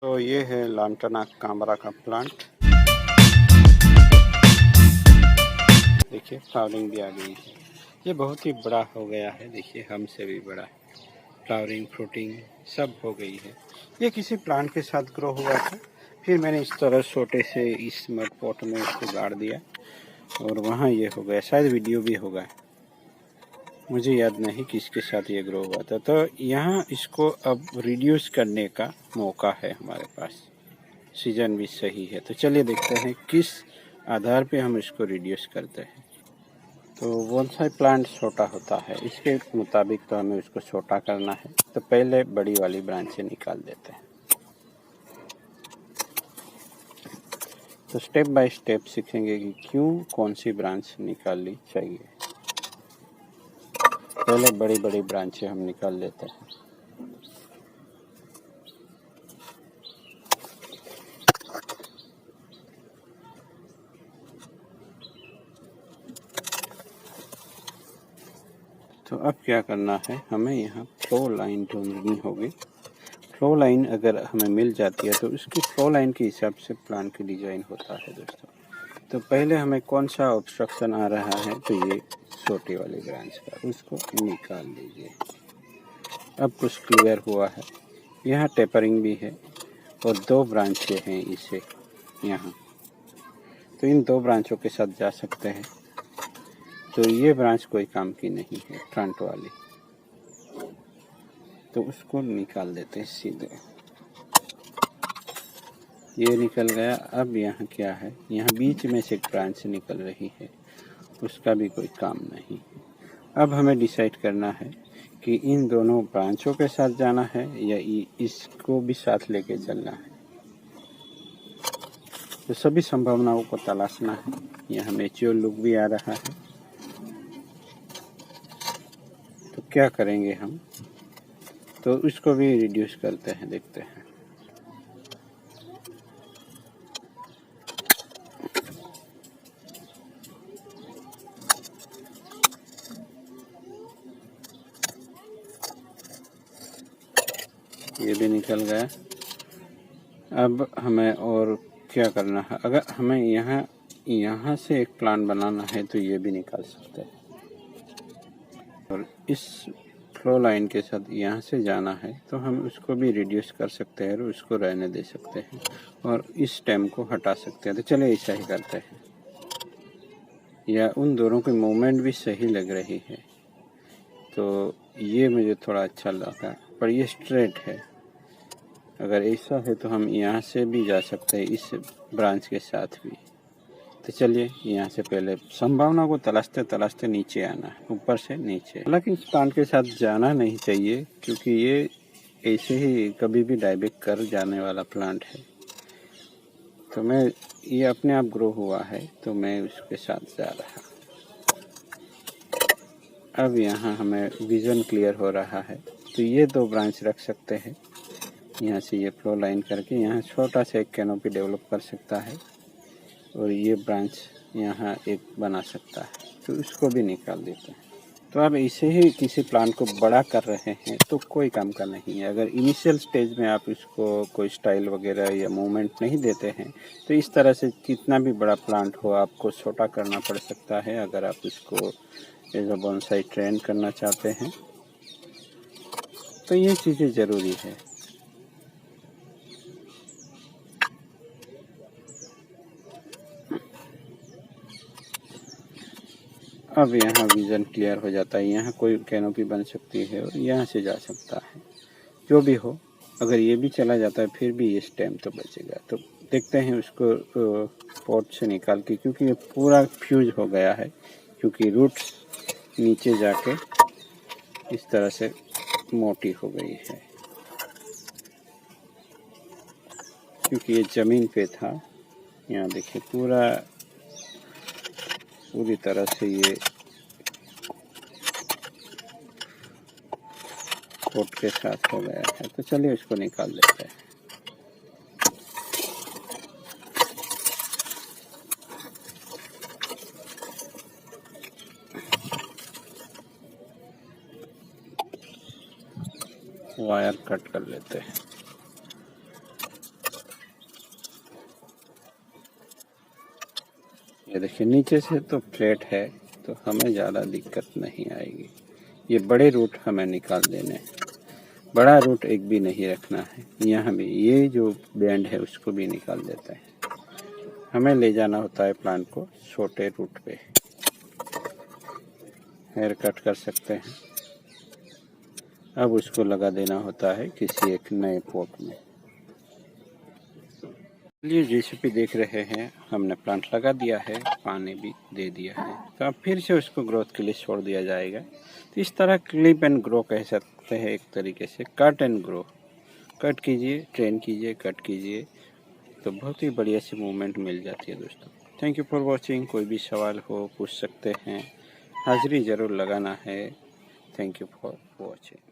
तो ये है लांटना कामरा का प्लांट। देखिए फ्लावरिंग भी आ गई है। ये बहुत ही बड़ा हो गया है, देखिए हमसे भी बड़ा। फ्लावरिंग फ्रूटिंग सब हो गई है। ये किसी प्लांट के साथ ग्रो हुआ था, फिर मैंने इस तरह छोटे से इस मड पॉट में इसको गाड़ दिया और वहाँ ये हो गया। शायद वीडियो भी होगा, मुझे याद नहीं किसके साथ ये ग्रो हुआ था। तो यहाँ इसको अब रिड्यूस करने का मौका है हमारे पास, सीजन भी सही है। तो चलिए देखते हैं किस आधार पे हम इसको रिड्यूस करते हैं। तो बोनसाई प्लांट छोटा होता है, इसके मुताबिक तो हमें उसको छोटा करना है। तो पहले बड़ी वाली ब्रांच से निकाल देते हैं। तो स्टेप बाय स्टेप सीखेंगे कि क्यों कौन सी ब्रांच निकालनी चाहिए। पहले बड़ी बड़ी ब्रांचें हम निकाल लेते हैं। तो अब क्या करना है, हमें यहाँ फ्लो लाइन ढूंढनी होगी। फ्लो लाइन अगर हमें मिल जाती है तो उसकी फ्लो लाइन के हिसाब से प्लांट की डिजाइन होता है दोस्तों। तो पहले हमें कौन सा ऑब्स्ट्रक्शन आ रहा है, तो ये छोटी वाली ब्रांच का, उसको निकाल लीजिए। अब कुछ क्लियर हुआ है। यहाँ टेपरिंग भी है और 2 ब्रांचें हैं इसे यहाँ। तो इन 2 ब्रांचों के साथ जा सकते हैं। तो ये ब्रांच कोई काम की नहीं है, फ्रंट वाली, तो उसको निकाल देते हैं सीधे। ये निकल गया। अब यहाँ क्या है, यहाँ बीच में से एक ब्रांच निकल रही है, उसका भी कोई काम नहीं। अब हमें डिसाइड करना है कि इन दोनों ब्रांचों के साथ जाना है या इसको भी साथ लेके चलना है। तो सभी संभावनाओं को तलाशना है। यहाँ मैच्योर लुक भी आ रहा है। तो क्या करेंगे हम, तो उसको भी रिड्यूस करते हैं, देखते हैं। ये भी निकल गया। अब हमें और क्या करना है, अगर हमें यहाँ से एक प्लांट बनाना है तो ये भी निकाल सकते हैं। और इस फ्लो लाइन के साथ यहाँ से जाना है तो हम उसको भी रिड्यूस कर सकते हैं और उसको रहने दे सकते हैं और इस स्टेम को हटा सकते हैं। तो चलिए ऐसा ही करते हैं। या उन दोनों की मूवमेंट भी सही लग रही है, तो ये मुझे थोड़ा अच्छा लगा, पर ये स्ट्रेट है। अगर ऐसा है तो हम यहाँ से भी जा सकते हैं, इस ब्रांच के साथ भी। तो चलिए यहाँ से पहले संभावना को तलाशते तलाशते नीचे आना है, ऊपर से नीचे। हालांकि इस प्लांट के साथ जाना नहीं चाहिए, क्योंकि ये ऐसे ही कभी भी डाइबैक कर जाने वाला प्लांट है। तो मैं, ये अपने आप ग्रो हुआ है तो मैं उसके साथ जा रहा। अब यहाँ हमें विज़न क्लियर हो रहा है। तो ये 2 ब्रांच रख सकते हैं। यहाँ से ये फ्लो लाइन करके यहाँ छोटा सा एक कैनोपी डेवलप कर सकता है और ये ब्रांच यहाँ एक बना सकता है, तो उसको भी निकाल देते हैं। तो अब ऐसे ही किसी प्लांट को बड़ा कर रहे हैं तो कोई काम का नहीं है। अगर इनिशियल स्टेज में आप इसको कोई स्टाइल वगैरह या मूवमेंट नहीं देते हैं तो इस तरह से कितना भी बड़ा प्लांट हो आपको छोटा करना पड़ सकता है, अगर आप इसको एज अ बोनसाई ट्रेन करना चाहते हैं। तो ये चीज़ें ज़रूरी है। अब यहाँ विज़न क्लियर हो जाता है। यहाँ कोई कैनोपी बन सकती है और यहाँ से जा सकता है। जो भी हो, अगर ये भी चला जाता है फिर भी ये स्टेम तो बचेगा। तो देखते हैं उसको पॉट से निकाल के, क्योंकि ये पूरा फ्यूज हो गया है, क्योंकि रूट्स नीचे जाके इस तरह से मोटी हो गई है, क्योंकि ये ज़मीन पे था। यहाँ देखिए पूरी तरह से ये पॉट के साथ हो गया है। तो चलिए इसको निकाल लेते हैं। वायर कट कर लेते हैं। ये देखिए नीचे से तो फ्लैट है तो हमें ज़्यादा दिक्कत नहीं आएगी। ये बड़े रूट हमें निकाल देने हैं, बड़ा रूट एक भी नहीं रखना है। यहाँ भी ये जो बैंड है उसको भी निकाल देता है। हमें ले जाना होता है प्लांट को छोटे रूट पे। हेयर कट कर सकते हैं। अब उसको लगा देना होता है किसी एक नए पॉट में। ये जेसीपी देख रहे हैं, हमने प्लांट लगा दिया है, पानी भी दे दिया है, तो अब फिर से उसको ग्रोथ के लिए छोड़ दिया जाएगा। तो इस तरह क्लिप एंड ग्रो कह सकते हैं, एक तरीके से कट एंड ग्रो। कट कीजिए, ट्रेन कीजिए, कट कीजिए, तो बहुत ही बढ़िया सी मूवमेंट मिल जाती है दोस्तों। Thank you for watching. कोई भी सवाल हो पूछ सकते हैं, हाजिरी ज़रूर लगाना है। Thank you for watching.